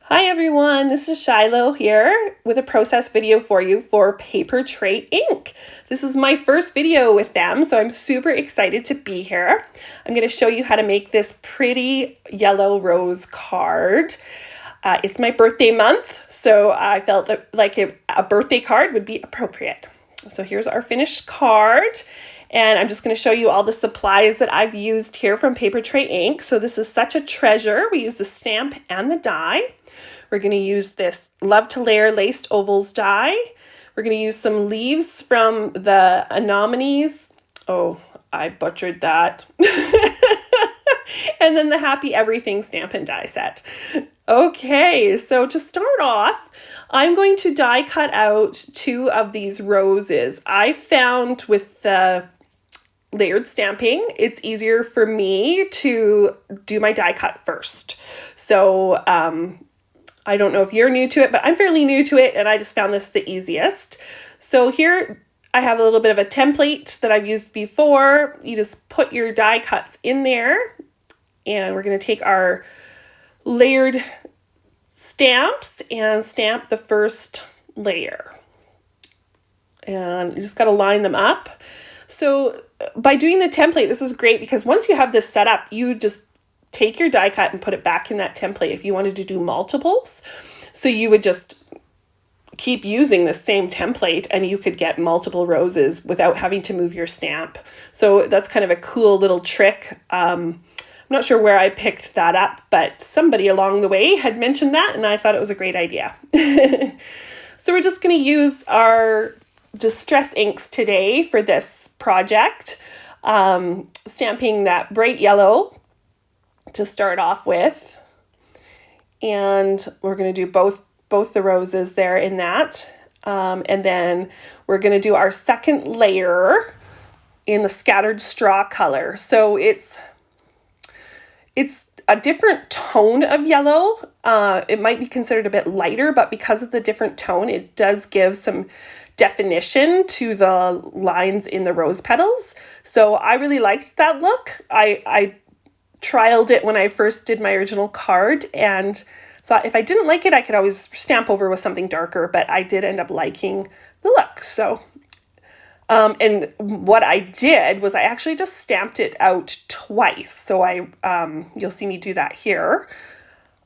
Hi everyone, this is Shilo here with a process video for you for Papertrey Ink. This is my first video with them, so I'm super excited to be here. I'm going to show you how to make this pretty yellow rose card. It's my birthday month, so I felt like a birthday card would be appropriate. So here's our finished card. And I'm just going to show you all the supplies that I've used here from Papertrey Ink. So this is such a treasure. We use the stamp and the die. We're going to use this Love to Layer Laced Ovals die. We're going to use some leaves from the Anemones. Oh, I butchered that. And then the Happy Everything stamp and die set. Okay, so to start off, I'm going to die cut out two of these roses. I found with the layered stamping, it's easier for me to do my die cut first. So I don't know if you're new to it, but I'm fairly new to it, and I just found this the easiest. So here I have a little bit of a template that I've used before. You just put your die cuts in there, and we're going to take our layered stamps and stamp the first layer. And you just got to line them up. So by doing the template, this is great because once you have this set up, you just take your die cut and put it back in that template if you wanted to do multiples. So you would just keep using the same template and you could get multiple roses without having to move your stamp. So that's kind of a cool little trick. I'm not sure where I picked that up, but somebody along the way had mentioned that and I thought it was a great idea. So we're just going to use our distress inks today for this project. Stamping that bright yellow to start off with, and we're going to do both the roses there in that, and then we're going to do our second layer in the scattered straw color. So it's a different tone of yellow. It might be considered a bit lighter, but because of the different tone, it does give some definition to the lines in the rose petals. So I really liked that look. I trialed it when I first did my original card and thought if I didn't like it, I could always stamp over with something darker, but I did end up liking the look. So, and what I did was I actually just stamped it out twice. So you'll see me do that here.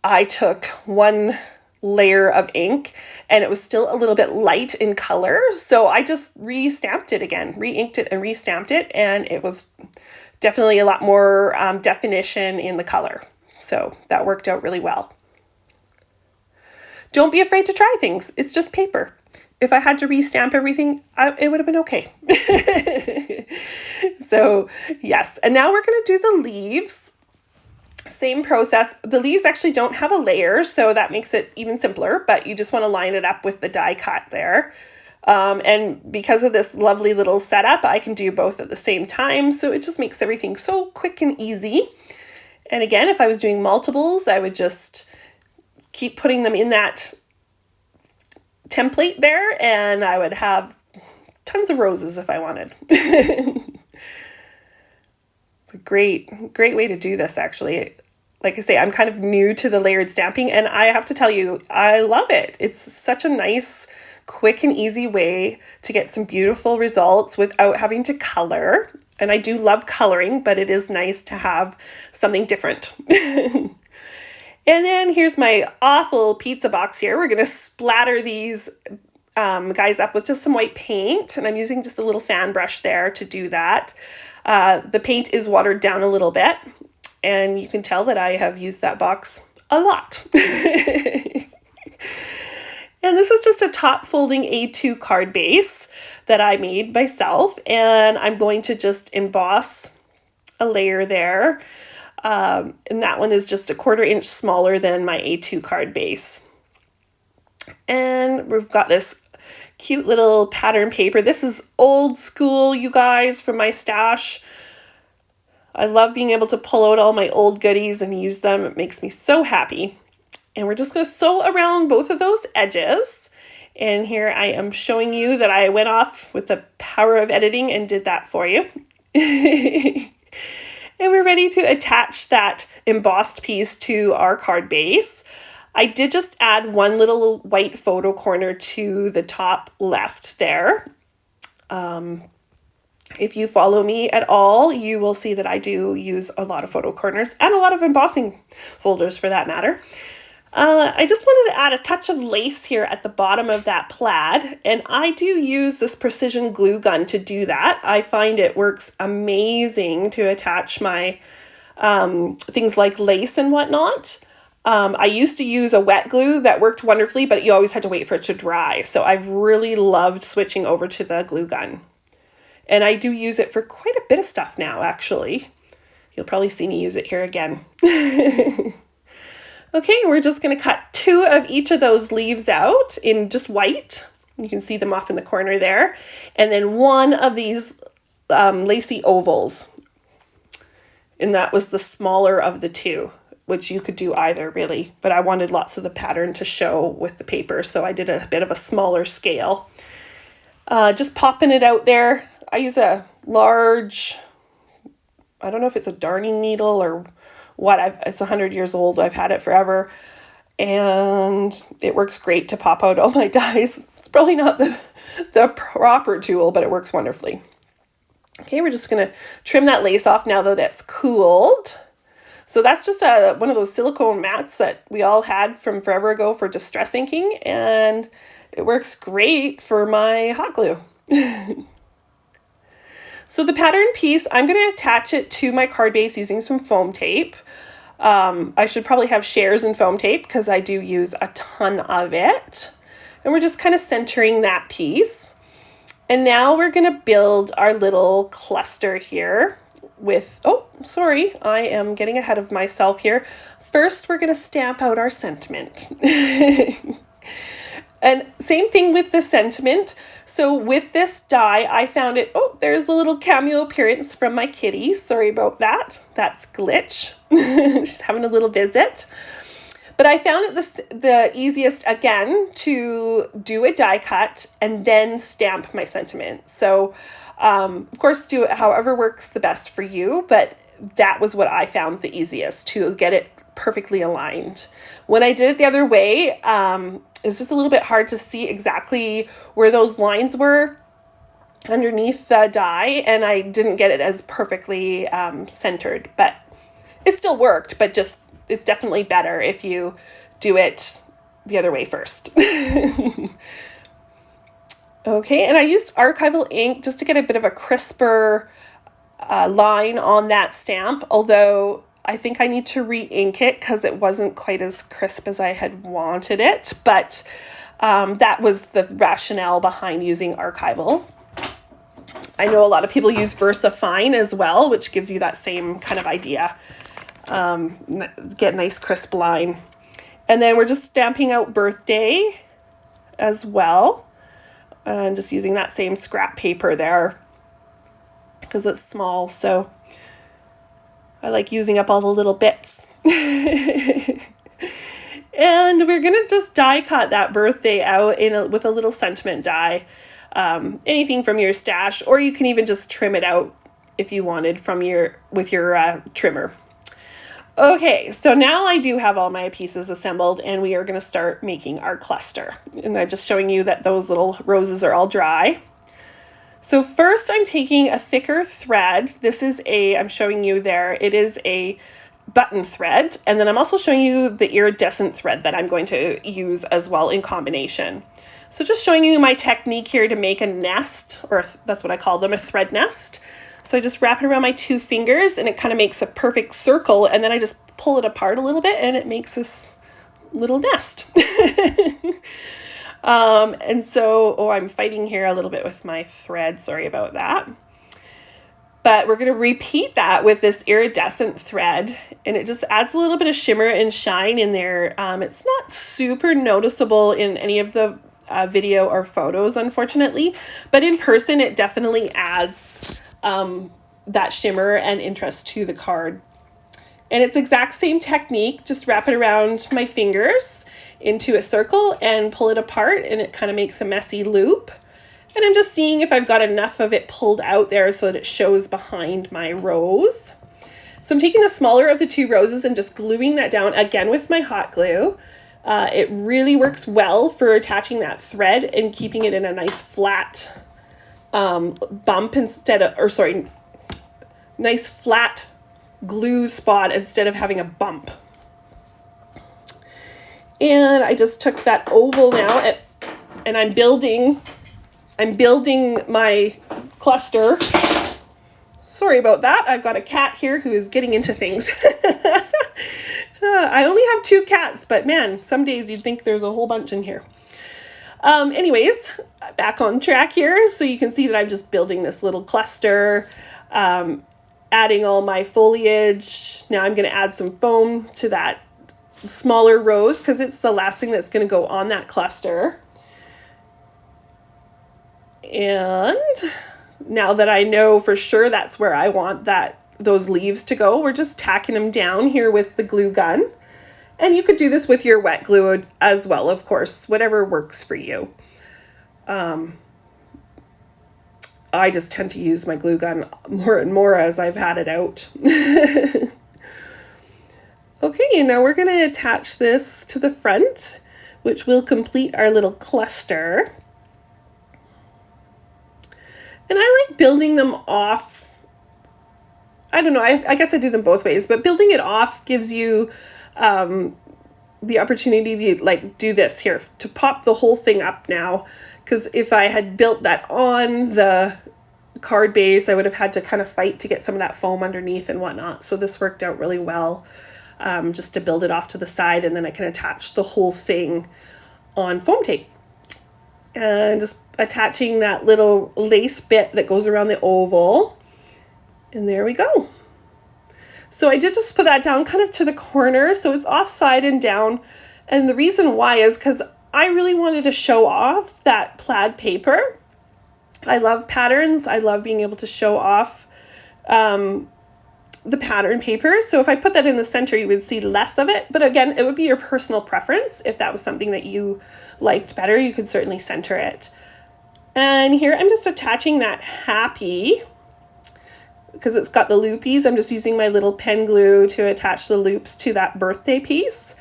I took one layer of ink and it was still a little bit light in color. So I just re-stamped it again, re-inked it and re-stamped it. And it was definitely a lot more definition in the color. So that worked out really well. Don't be afraid to try things. It's just paper. If I had to re-stamp everything, it would have been okay. So yes, and now we're going to do the leaves. Same process. The leaves actually don't have a layer, so that makes it even simpler, but you just want to line it up with the die cut there. And because of this lovely little setup, I can do both at the same time. So it just makes everything so quick and easy. And again, if I was doing multiples, I would just keep putting them in that template there and I would have tons of roses if I wanted. It's a great way to do this, actually. Like I say, I'm kind of new to the layered stamping and I have to tell you, I love it. It's such a nice, quick and easy way to get some beautiful results without having to color. And I do love coloring, but it is nice to have something different. And then here's my awful pizza box here. We're going to splatter these guys up with just some white paint. And I'm using just a little fan brush there to do that. The paint is watered down a little bit. And you can tell that I have used that box a lot. And this is just a top folding A2 card base that I made myself. And I'm going to just emboss a layer there. And that one is just 1/4 inch smaller than my A2 card base. And we've got this cute little pattern paper. This is old school, you guys, from my stash. I love being able to pull out all my old goodies and use them. It makes me so happy. And we're just going to sew around both of those edges. And here I am showing you that I went off with the power of editing and did that for you. And we're ready to attach that embossed piece to our card base. I did just add one little white photo corner to the top left there. If you follow me at all, you will see that I do use a lot of photo corners and a lot of embossing folders for that matter. I just wanted to add a touch of lace here at the bottom of that plaid, and I do use this precision glue gun to do that. I find it works amazing to attach my things like lace and whatnot. I used to use a wet glue that worked wonderfully, but you always had to wait for it to dry. So I've really loved switching over to the glue gun. And I do use it for quite a bit of stuff now, actually. You'll probably see me use it here again. Okay, we're just going to cut 2 of each of those leaves out in just white. You can see them off in the corner there. And then 1 of these lacy ovals. And that was the smaller of the 2, which you could do either really. But I wanted lots of the pattern to show with the paper, so I did a bit of a smaller scale. Just popping it out there. I use a large, I don't know if it's a darning needle or what. It's 100 years old. I've had it forever. And it works great to pop out all my dies. It's probably not the proper tool, but it works wonderfully. Okay, we're just going to trim that lace off now that it's cooled. So that's just one of those silicone mats that we all had from forever ago for distress inking. And it works great for my hot glue. So the pattern piece, I'm going to attach it to my card base using some foam tape. I should probably have shares in foam tape because I do use a ton of it. And we're just kind of centering that piece. And now we're going to build our little cluster here with, oh, sorry, I am getting ahead of myself here. First, we're going to stamp out our sentiment. And same thing with the sentiment. So with this die, I found it, oh, there's a little cameo appearance from my kitty. Sorry about that. That's Glitch. She's having a little visit. But I found it the easiest, again, to do a die cut and then stamp my sentiment. So, of course, do it however works the best for you. But that was what I found the easiest, to get it perfectly aligned. When I did it the other way, it's just a little bit hard to see exactly where those lines were underneath the die, and I didn't get it as perfectly centered, but it still worked, but just it's definitely better if you do it the other way first. Okay, and I used archival ink just to get a bit of a crisper line on that stamp, although I think I need to re-ink it because it wasn't quite as crisp as I had wanted it, but that was the rationale behind using archival. I know a lot of people use VersaFine as well, which gives you that same kind of idea. Get a nice crisp line. And then we're just stamping out birthday as well. And just using that same scrap paper there because it's small, so I like using up all the little bits. And we're going to just die cut that birthday out with a little sentiment die. Anything from your stash, or you can even just trim it out if you wanted with your trimmer. Okay, so now I do have all my pieces assembled, and we are going to start making our cluster. And I'm just showing you that those little roses are all dry. So first I'm taking a thicker thread. This is I'm showing you there, it is a button thread. And then I'm also showing you the iridescent thread that I'm going to use as well in combination. So just showing you my technique here to make a nest, or that's what I call them, a thread nest. So I just wrap it around my 2 fingers and it kind of makes a perfect circle. And then I just pull it apart a little bit and it makes this little nest. And so, I'm fighting here a little bit with my thread. Sorry about that. But we're going to repeat that with this iridescent thread, and it just adds a little bit of shimmer and shine in there. It's not super noticeable in any of the video or photos, unfortunately, but in person, it definitely adds that shimmer and interest to the card. And it's exact same technique, just wrap it around my fingers into a circle and pull it apart, and it kind of makes a messy loop. And I'm just seeing if I've got enough of it pulled out there so that it shows behind my rose. So I'm taking the smaller of the 2 roses and just gluing that down again with my hot glue. It really works well for attaching that thread and keeping it in a nice flat bump nice flat glue spot instead of having a bump. And I just took that oval now and I'm building my cluster. Sorry about that. I've got a cat here who is getting into things. I only have 2 cats, but man, some days you'd think there's a whole bunch in here. Anyways, back on track here. So you can see that I'm just building this little cluster, adding all my foliage. Now I'm going to add some foam to that smaller rose because it's the last thing that's going to go on that cluster. And now that I know for sure that's where I want those leaves to go, we're just tacking them down here with the glue gun. And you could do this with your wet glue as well, of course, whatever works for you. I just tend to use my glue gun more and more as I've had it out. Okay, now we're going to attach this to the front, which will complete our little cluster. And I like building them off. I don't know, I guess I do them both ways, but building it off gives you the opportunity to like do this here, to pop the whole thing up now. Because if I had built that on the card base, I would have had to kind of fight to get some of that foam underneath and whatnot. So this worked out really well, just to build it off to the side, and then I can attach the whole thing on foam tape. And just attaching that little lace bit that goes around the oval. And there we go. So I did just put that down kind of to the corner, so it's offside and down. And the reason why is because I really wanted to show off that plaid paper. I love patterns. I love being able to show off the pattern paper. So if I put that in the center, you would see less of it. But again, it would be your personal preference. If that was something that you liked better, you could certainly center it. And here I'm just attaching that happy, because it's got the loopies. I'm just using my little pen glue to attach the loops to that birthday piece.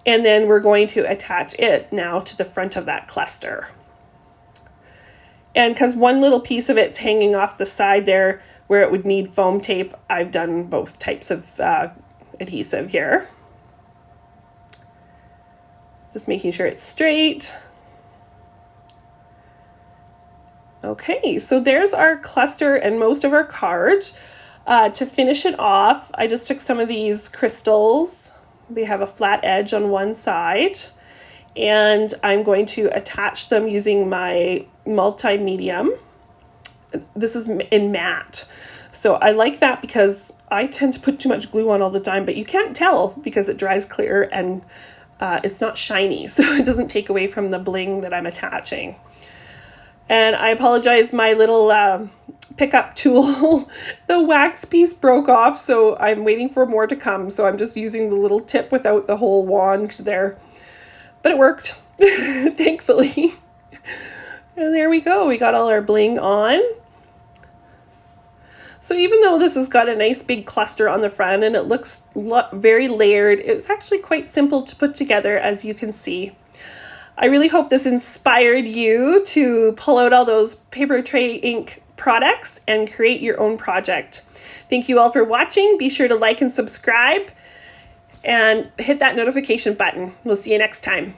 And then we're going to attach it now to the front of that cluster. And because one little piece of it's hanging off the side there where it would need foam tape, I've done both types of adhesive here. Just making sure it's straight. Okay, so there's our cluster and most of our cards. To finish it off, I just took some of these crystals. They have a flat edge on one side, and I'm going to attach them using my multi-medium. This is in matte. So I like that because I tend to put too much glue on all the time, but you can't tell because it dries clear and it's not shiny, so it doesn't take away from the bling that I'm attaching. And I apologize, my little pickup tool, the wax piece broke off, so I'm waiting for more to come. So I'm just using the little tip without the whole wand there. But it worked, thankfully. And there we go, we got all our bling on. So even though this has got a nice big cluster on the front and it looks very layered, it's actually quite simple to put together, as you can see. I really hope this inspired you to pull out all those Papertrey Ink products and create your own project. Thank you all for watching. Be sure to like and subscribe and hit that notification button. We'll see you next time.